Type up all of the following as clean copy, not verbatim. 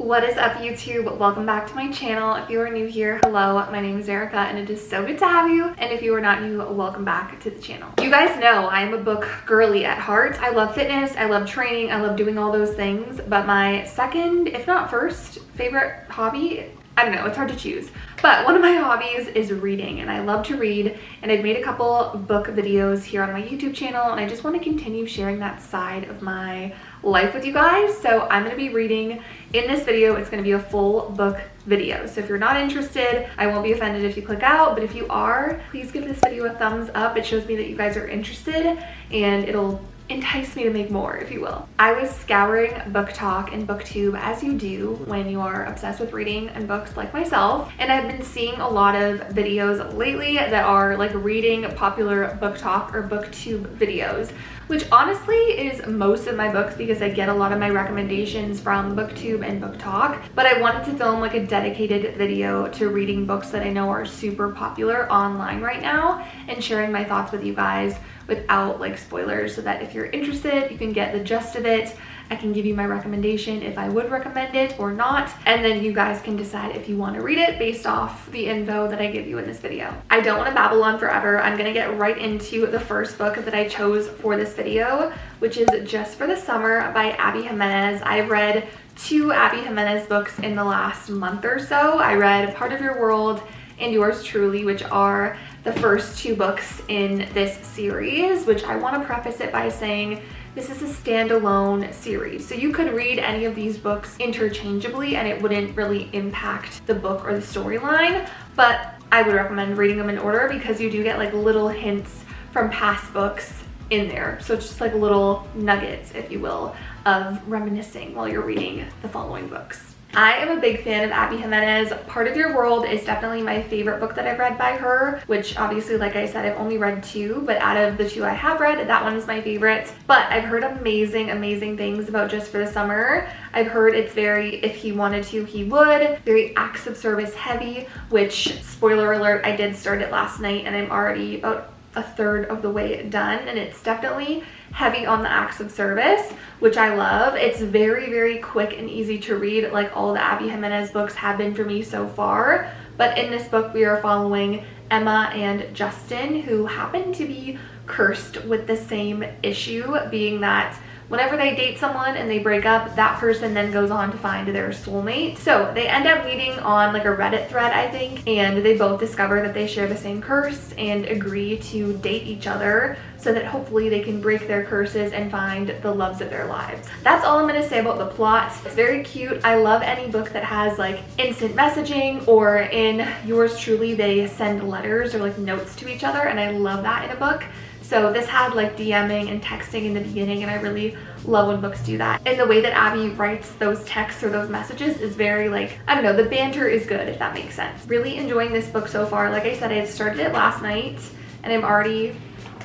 What is up, YouTube? Welcome back to my channel. If you are new here, hello, my name is Erica and it is so good to have you. And if you are not new, welcome back to the channel. You guys know I am a book girly at heart. I love fitness, I love training, I love doing all those things. But my second, if not first, favorite hobby, I don't know, it's hard to choose. But one of my hobbies is reading, and I love to read, and I've made a couple book videos here on my YouTube channel, and I just want to continue sharing that side of my life with you guys. So I'm going to be reading in this video. It's going to be a full book video. So if you're not interested, I won't be offended if you click out, but if you are, please give this video a thumbs up. It shows me that you guys are interested, and it'll entice me to make more, if you will. I was scouring BookTok and BookTube, as you do when you are obsessed with reading and books like myself, and I've been seeing a lot of videos lately that are like reading popular BookTok or BookTube videos, which honestly is most of my books because I get a lot of my recommendations from BookTube and BookTok. But I wanted to film like a dedicated video to reading books that I know are super popular online right now and sharing my thoughts with you guys without like spoilers, so that if you're interested, you can get the gist of it. I can give you my recommendation if I would recommend it or not, and then you guys can decide if you want to read it based off the info that I give you in this video. I don't want to babble on forever. I'm gonna get right into the first book that I chose for this video, which is Just for the Summer by Abby Jimenez. I've read 2 Abby Jimenez books in the last month or so. I read Part of Your World and Yours Truly, which are the first 2 books in this series, which I want to preface it by saying this is a standalone series. So you could read any of these books interchangeably and it wouldn't really impact the book or the storyline, but I would recommend reading them in order because you do get like little hints from past books in there. So it's just like little nuggets, if you will, of reminiscing while you're reading the following books. I am a big fan of Abby Jimenez. Part of Your World is definitely my favorite book that I've read by her, which obviously, like I said, I've only read 2, but out of the 2 I have read, that one is my favorite. But I've heard amazing things about Just for the Summer. I've heard it's very, if he wanted to, he would, very acts of service heavy, which, spoiler alert, I did start it last night and I'm already about a third of the way done, and it's definitely heavy on the acts of service, which I love. It's very quick and easy to read, like all the Abby Jimenez books have been for me so far. But in this book we are following Emma and Justin, who happen to be cursed with the same issue, being that whenever they date someone and they break up, that person then goes on to find their soulmate. So they end up meeting on like a Reddit thread, I think, and they both discover that they share the same curse and agree to date each other so that hopefully they can break their curses and find the loves of their lives. That's all I'm gonna say about the plot. It's very cute. I love any book that has like instant messaging, or in Yours Truly, they send letters or like notes to each other, and I love that in a book. So this had like DMing and texting in the beginning, and I really love when books do that. And the way that Abby writes those texts or those messages is very like, I don't know, the banter is good, if that makes sense. Really enjoying this book so far. Like I said, I had started it last night and I'm already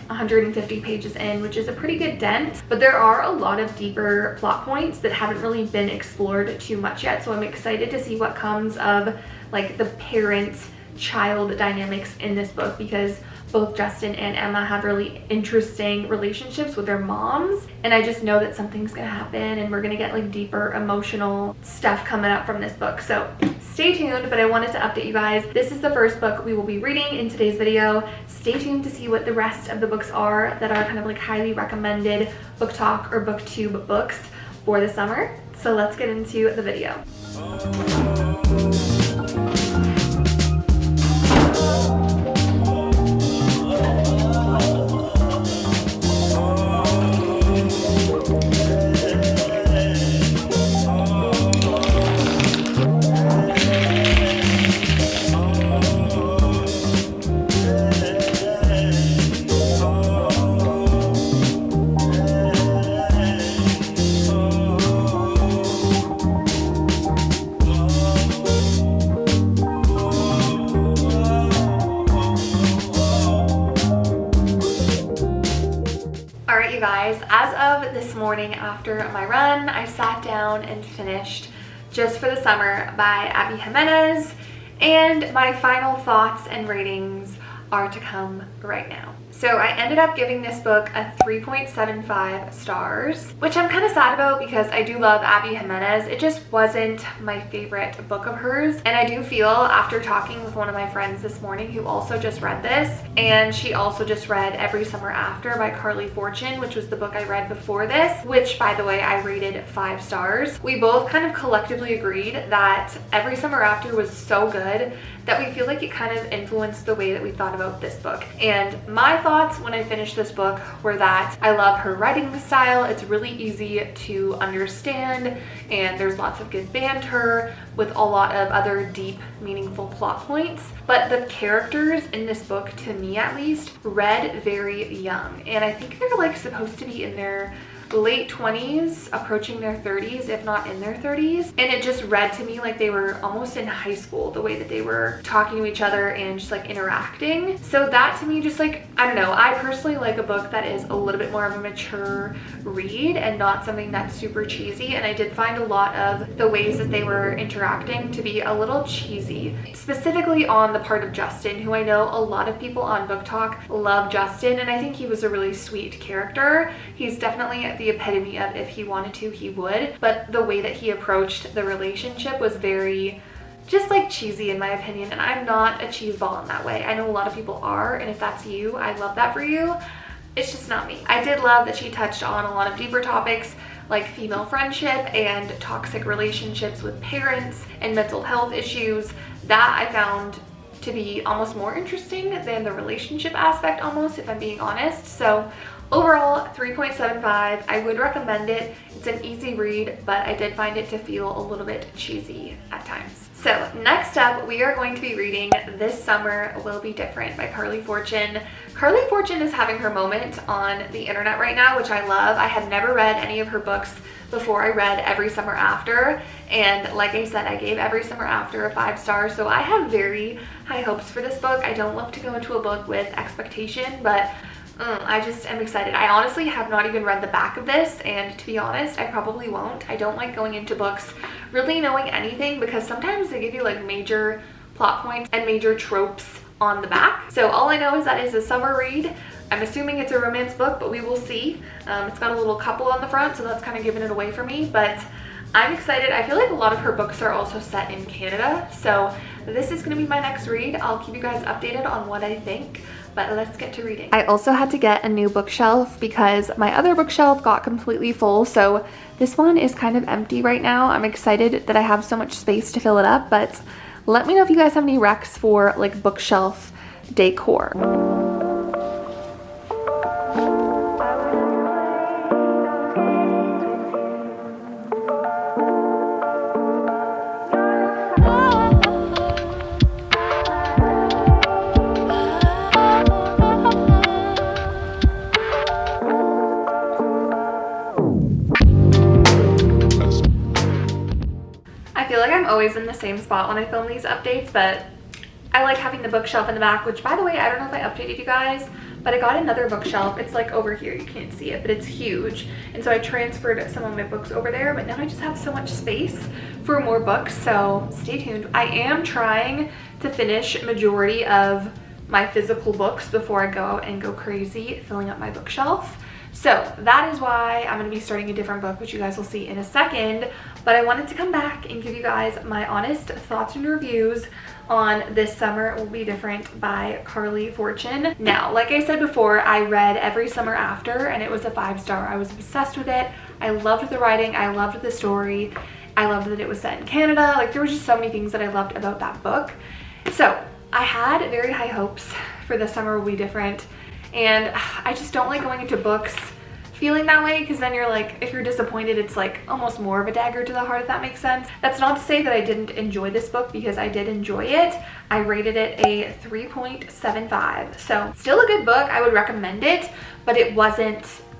150 pages in, which is a pretty good dent, but there are a lot of deeper plot points that haven't really been explored too much yet. So I'm excited to see what comes of like the parent-child dynamics in this book, because both Justin and Emma have really interesting relationships with their moms, and I just know that something's gonna happen and we're gonna get like deeper emotional stuff coming up from this book. So stay tuned, but I wanted to update you guys. This is the first book we will be reading in today's video. Stay tuned to see what the rest of the books are that are kind of like highly recommended BookTok or BookTube books for the summer. So let's get into the video. Guys, as of this morning after my run, I sat down and finished Just for the Summer by Abby Jimenez, and my final thoughts and ratings are to come right now. So I ended up giving this book a 3.75 stars, which I'm kind of sad about because I do love Abby Jimenez. It just wasn't my favorite book of hers. And I do feel, after talking with one of my friends this morning who also just read this, and she also just read Every Summer After by Carly Fortune, which was the book I read before this, which by the way I rated 5 stars. We both kind of collectively agreed that Every Summer After was so good that we feel like it kind of influenced the way that we thought about this book. And my thoughts when I finished this book were that I love her writing style. It's really easy to understand, and there's lots of good banter with a lot of other deep, meaningful plot points. But the characters in this book, to me at least, read very young. And I think they're like supposed to be in their late 20s, approaching their 30s, if not in their 30s. And it just read to me like they were almost in high school, the way that they were talking to each other and just like interacting. So that to me just like, I don't know, I personally like a book that is a little bit more of a mature read and not something that's super cheesy. And I did find a lot of the ways that they were interacting to be a little cheesy, specifically on the part of Justin, who I know a lot of people on BookTok love Justin, and I think he was a really sweet character. He's definitely the epitome of if he wanted to, he would, but the way that he approached the relationship was very just like cheesy in my opinion, and I'm not a cheeseball in that way. I know a lot of people are, and if that's you, I love that for you. It's just not me. I did love that she touched on a lot of deeper topics like female friendship and toxic relationships with parents and mental health issues. That I found to be almost more interesting than the relationship aspect almost, if I'm being honest. So overall, 3.75. I would recommend it. It's an easy read, but I did find it to feel a little bit cheesy at times. So next up, we are going to be reading This Summer Will Be Different by Carly Fortune. Carly Fortune is having her moment on the internet right now, which I love. I had never read any of her books before I read Every Summer After, and like I said, I gave Every Summer After a 5 stars, so I have very high hopes for this book. I don't love to go into a book with expectation, but I just am excited. I honestly have not even read the back of this, and to be honest, I probably won't. I don't like going into books really knowing anything because sometimes they give you like major plot points and major tropes on the back. So all I know is that it's a summer read. I'm assuming it's a romance book, but we will see. It's got a little couple on the front, so that's kind of giving it away for me, but I'm excited. I feel like a lot of her books are also set in Canada, so this is going to be my next read. I'll keep you guys updated on what I think, but let's get to reading. I also had to get a new bookshelf because my other bookshelf got completely full, so this one is kind of empty right now. I'm excited that I have so much space to fill it up, but let me know if you guys have any recs for like bookshelf decor. I'm always in the same spot when I film these updates, but I like having the bookshelf in the back, which by the way, I don't know if I updated you guys, but I got another bookshelf. It's like over here, you can't see it, but it's huge. And so I transferred some of my books over there, but now I just have so much space for more books, so stay tuned. I am trying to finish majority of my physical books before I go out and go crazy filling up my bookshelf. So that is why I'm going to be starting a different book, which you guys will see in a second. But I wanted to come back and give you guys my honest thoughts and reviews on This Summer Will Be Different by Carly Fortune. Now, like I said before, I read Every Summer After and it was a 5-star. I was obsessed with it. I loved the writing. I loved the story. I loved that it was set in Canada. Like, there was just so many things that I loved about that book. So I had very high hopes for This Summer Will Be Different. And I just don't like going into books feeling that way, because then you're like, if you're disappointed, it's like almost more of a dagger to the heart, if that makes sense. That's not to say that I didn't enjoy this book, because I did enjoy it. I rated it a 3.75. So still a good book. I would recommend it, but it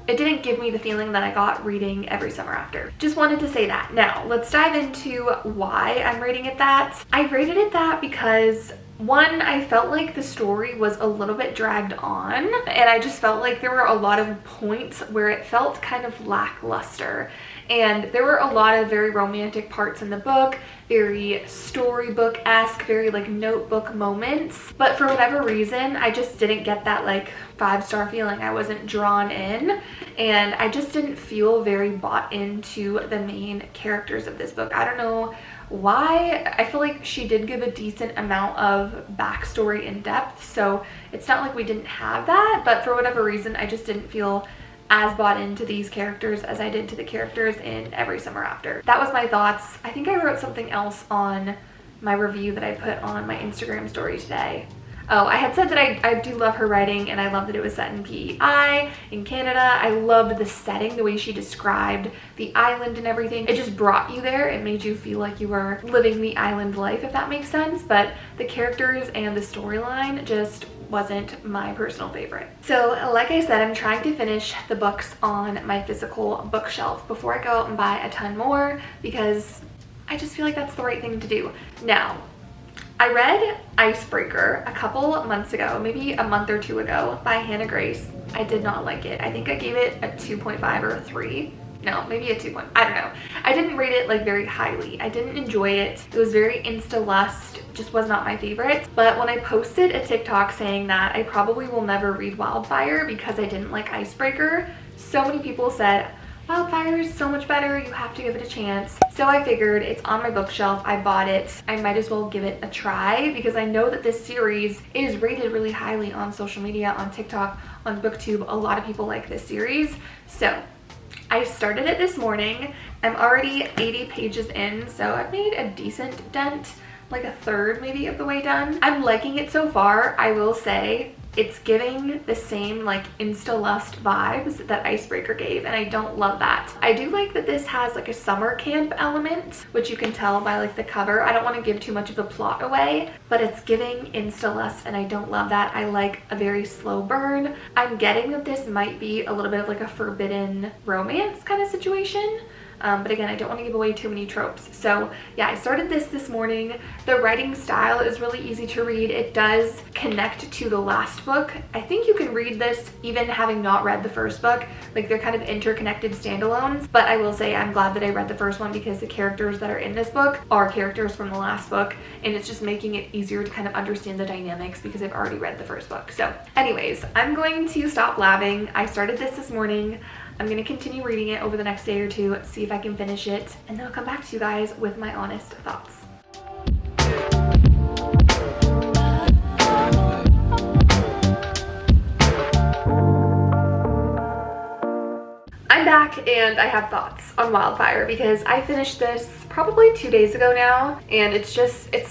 didn't give me the feeling that I got reading Every Summer After. Just wanted to say that. Now, let's dive into why I'm rating it that. I rated it that because one, I felt like the story was a little bit dragged on, and I just felt like there were a lot of points where it felt kind of lackluster. and there were a lot of very romantic parts in the book, very storybook-esque, very like notebook moments, but for whatever reason I just didn't get that like 5-star feeling. I wasn't drawn in, and I just didn't feel very bought into the main characters of this book. I don't know why. I feel like she did give a decent amount of backstory in depth, so it's not like we didn't have that, but for whatever reason I just didn't feel as bought into these characters as I did to the characters in Every Summer After. That was my thoughts. I think I wrote something else on my review that I put on my Instagram story today. Oh, I had said that I do love her writing, and I love that it was set in PEI in Canada. I loved the setting, the way she described the island and everything. It just brought you there. It made you feel like you were living the island life, if that makes sense. But the characters and the storyline just wasn't my personal favorite. So like I said, I'm trying to finish the books on my physical bookshelf before I go out and buy a ton more, because I just feel like that's the right thing to do. Now, I read Icebreaker a couple months ago, maybe a month or two ago, by Hannah Grace. I did not like it. I think I gave it a 2.5 or a 3. No, maybe a 2. I don't know. I didn't rate it like very highly. I didn't enjoy it. It was very insta-lust, just was not my favorite. But when I posted a TikTok saying that I probably will never read Wildfire because I didn't like Icebreaker, so many people said, Wildfire is so much better, you have to give it a chance. So I figured it's on my bookshelf, I bought it, I might as well give it a try, because I know that this series is rated really highly on social media, on TikTok, on BookTube. A lot of people like this series. So I started it this morning. I'm already 80 pages in, so I've made a decent dent, like a third maybe of the way done. I'm liking it so far. I will say it's giving the same like insta-lust vibes that Icebreaker gave, and I don't love that. I do like that this has like a summer camp element, which you can tell by like the cover. I don't want to give too much of the plot away, but it's giving insta-lust, and I don't love that. I like a very slow burn. I'm getting that this might be a little bit of like a forbidden romance kind of situation. But again, I don't want to give away too many tropes. So yeah, I started this morning. The writing style is really easy to read. It does connect to the last book. I think you can read this even having not read the first book. Like, they're kind of interconnected standalones. But I will say I'm glad that I read the first one, because the characters that are in this book are characters from the last book, and it's just making it easier to kind of understand the dynamics because I've already read the first book. So anyways, I'm going to stop blabbing. I started this morning. I'm going to continue reading it over the next day or two, see if I can finish it, and then I'll come back to you guys with my honest thoughts. I'm back, and I have thoughts on Wildfire because I finished this probably 2 days ago now, and it's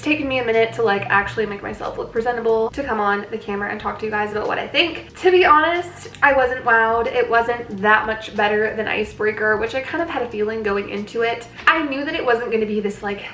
taken me a minute to like actually make myself look presentable to come on the camera and talk to you guys about what I think. To be honest, I wasn't wowed. It wasn't that much better than Icebreaker, which I kind of had a feeling going into it. I knew that it wasn't going to be this like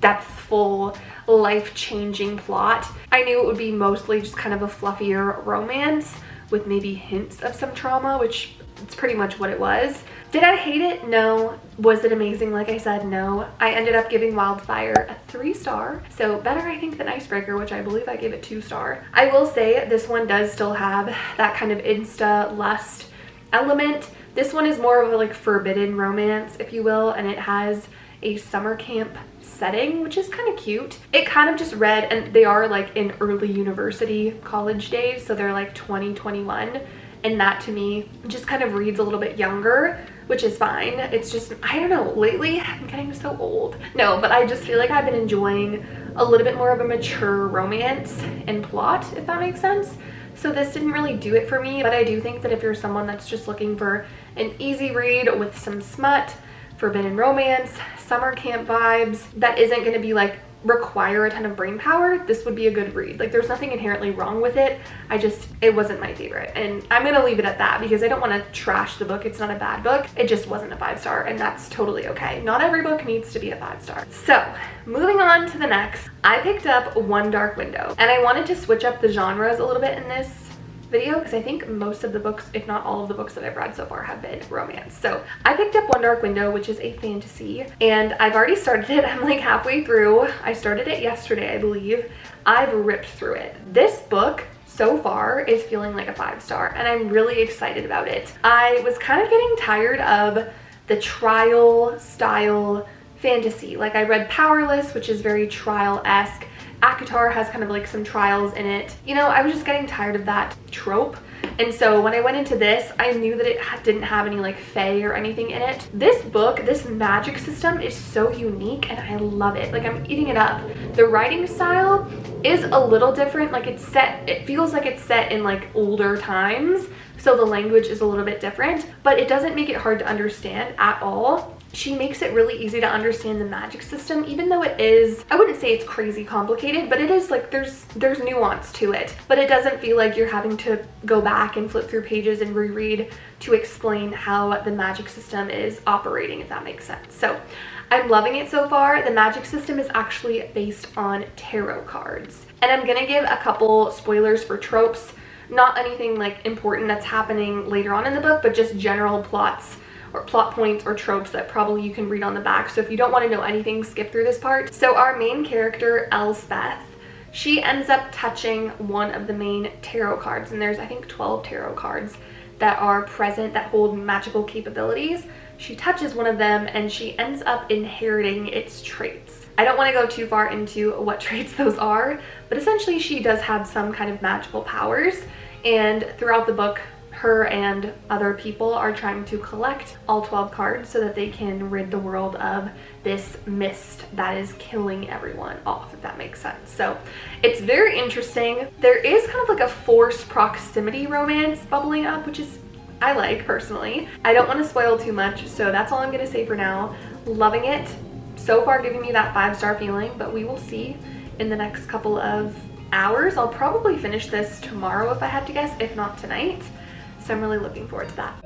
depthful, life-changing plot. I knew it would be mostly just kind of a fluffier romance with maybe hints of some trauma, which it's pretty much what it was. Did I hate it? No. Was it amazing? Like I said, no. I ended up giving Wildfire a 3-star, so better I think than Icebreaker, which I believe I gave it 2-star. I will say this one does still have that kind of insta-lust element. This one is more of a like forbidden romance, if you will, and it has a summer camp setting, which is kind of cute. It kind of just read, and they are like in early university college days, so they're like 20, 21. And that to me just kind of reads a little bit younger, which is fine. It's just, I don't know, lately I'm getting so old. No, but I just feel like I've been enjoying a little bit more of a mature romance and plot, if that makes sense. So this didn't really do it for me, but I do think that if you're someone that's just looking for an easy read with some smut, forbidden romance, summer camp vibes, that isn't going to be like require a ton of brain power, this would be a good read. Like, there's nothing inherently wrong with it. It wasn't my favorite, and I'm gonna leave it at that because I don't want to trash the book. It's not a bad book, it just wasn't a 5-star, and that's totally okay. Not every book needs to be a 5-star. So moving on to the next, I picked up One Dark Window, and I wanted to switch up the genres a little bit in this video because I think most of the books, if not all of the books that I've read so far, have been romance. So I picked up One Dark Window, which is a fantasy, and I've already started it. I'm like halfway through. I started it yesterday, I believe. I've ripped through it. This book so far is feeling like a 5-star, and I'm really excited about it. I was kind of getting tired of the trial style fantasy. Like I read Powerless, which is very trial-esque. ACOTAR has kind of like some trials in it. You know, I was just getting tired of that trope. And so when I went into this, I knew that it didn't have any like fae or anything in it. This book, this magic system is so unique and I love it. Like I'm eating it up. The writing style is a little different. Like it feels like it's set in like older times. So the language is a little bit different, but it doesn't make it hard to understand at all. She makes it really easy to understand the magic system, even though it is, I wouldn't say it's crazy complicated, but it is like there's nuance to it. But it doesn't feel like you're having to go back and flip through pages and reread to explain how the magic system is operating, if that makes sense. So I'm loving it so far. The magic system is actually based on tarot cards. And I'm gonna give a couple spoilers for tropes. Not anything like important that's happening later on in the book, but just general plots or plot points or tropes that probably you can read on the back. So if you don't want to know anything, skip through this part. So our main character, Elspeth, she ends up touching one of the main tarot cards, and there's I think 12 tarot cards that are present that hold magical capabilities. She touches one of them and she ends up inheriting its traits. I don't want to go too far into what traits those are, but essentially she does have some kind of magical powers, and throughout the book her and other people are trying to collect all 12 cards so that they can rid the world of this mist that is killing everyone off, if that makes sense. So it's very interesting. There is kind of like a forced proximity romance bubbling up, which is I like personally. I don't want to spoil too much, so that's all I'm going to say for now. Loving it. So far giving me that 5-star feeling, but we will see in the next couple of hours. I'll probably finish this tomorrow if I had to guess, if not tonight. So I'm really looking forward to that.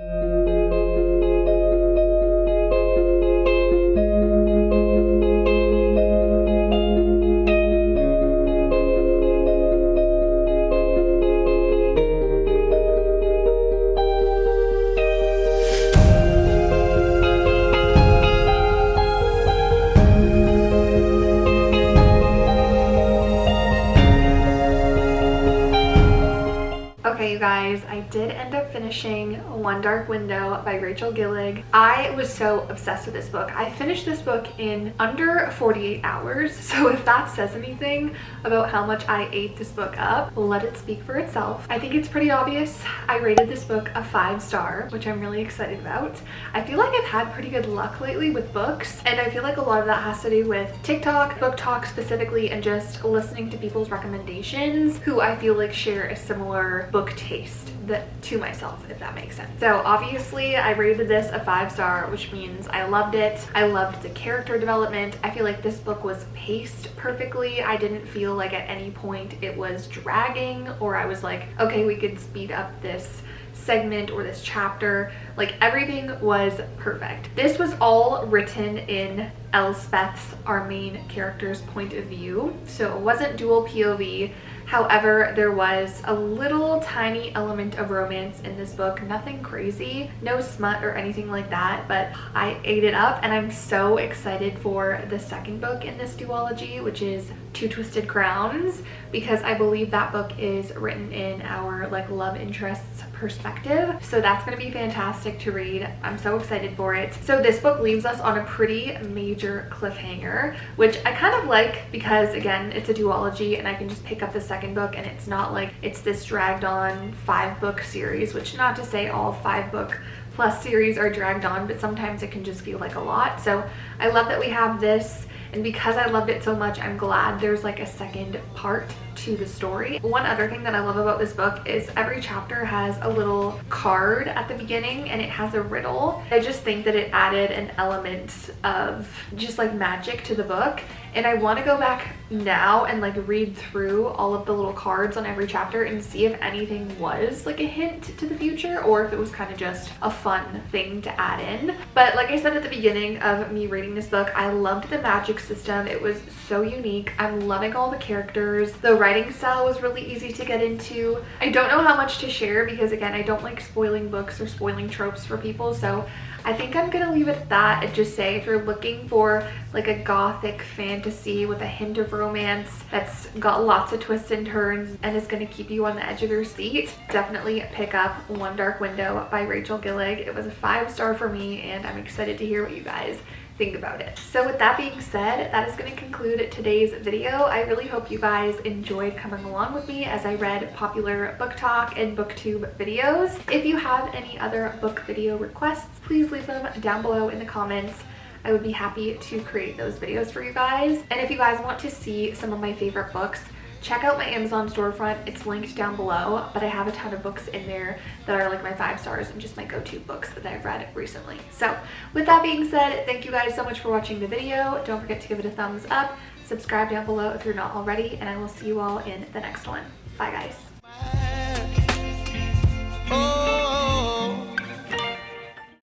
Okay, you guys, I did end up finishing One Dark Window by Rachel Gillig. I was so obsessed with this book. I finished this book in under 48 hours, so if that says anything about how much I ate this book up, let it speak for itself. I think it's pretty obvious. I rated this book a 5-star, which I'm really excited about. I feel like I've had pretty good luck lately with books, and I feel like a lot of that has to do with TikTok, BookTok specifically, and just listening to people's recommendations who I feel like share a similar book taste to myself, if that makes sense. So obviously I rated this a 5-star, which means I loved it. I loved the character development. I feel like this book was paced perfectly. I didn't feel like at any point it was dragging, or I was like, okay, we could speed up this segment or this chapter. Like everything was perfect. This was all written in Elspeth's, our main character's, point of view, so it wasn't dual POV. However, there was a little tiny element of romance in this book. Nothing crazy, no smut or anything like that, but I ate it up, and I'm so excited for the second book in this duology, which is Two Twisted Crowns, because I believe that book is written in our like love interests perspective. So that's going to be fantastic to read. I'm so excited for it. So this book leaves us on a pretty major cliffhanger, which I kind of like because again, it's a duology and I can just pick up the second book, and it's not like it's this dragged on 5-book series, which not to say all 5-book plus series are dragged on, but sometimes it can just feel like a lot. So I love that we have this, and because I loved it so much, I'm glad there's like a second part to the story. One other thing that I love about this book is every chapter has a little card at the beginning and it has a riddle. I just think that it added an element of just like magic to the book, and I want to go back now and like read through all of the little cards on every chapter and see if anything was like a hint to the future or if it was kind of just a fun thing to add in. But like I said at the beginning of me reading this book, I loved the magic system. It was so unique. I'm loving all the characters. The writing style was really easy to get into. I don't know how much to share because again, I don't like spoiling books or spoiling tropes for people, so I think I'm gonna leave it at that and just say if you're looking for like a gothic fantasy with a hint of romance that's got lots of twists and turns and is gonna keep you on the edge of your seat, definitely pick up One Dark Window by Rachel Gillig. It was a 5-star for me and I'm excited to hear what you guys think about it. So with that being said, that is going to conclude today's video. I really hope you guys enjoyed coming along with me as I read popular BookTok and BookTube videos. If you have any other book video requests, please leave them down below in the comments. I would be happy to create those videos for you guys. And if you guys want to see some of my favorite books, check out my Amazon storefront. It's linked down below, but I have a ton of books in there that are like my 5 stars and just my go-to books that I've read recently. So with that being said, thank you guys so much for watching the video. Don't forget to give it a thumbs up, subscribe down below if you're not already, and I will see you all in the next one. Bye guys.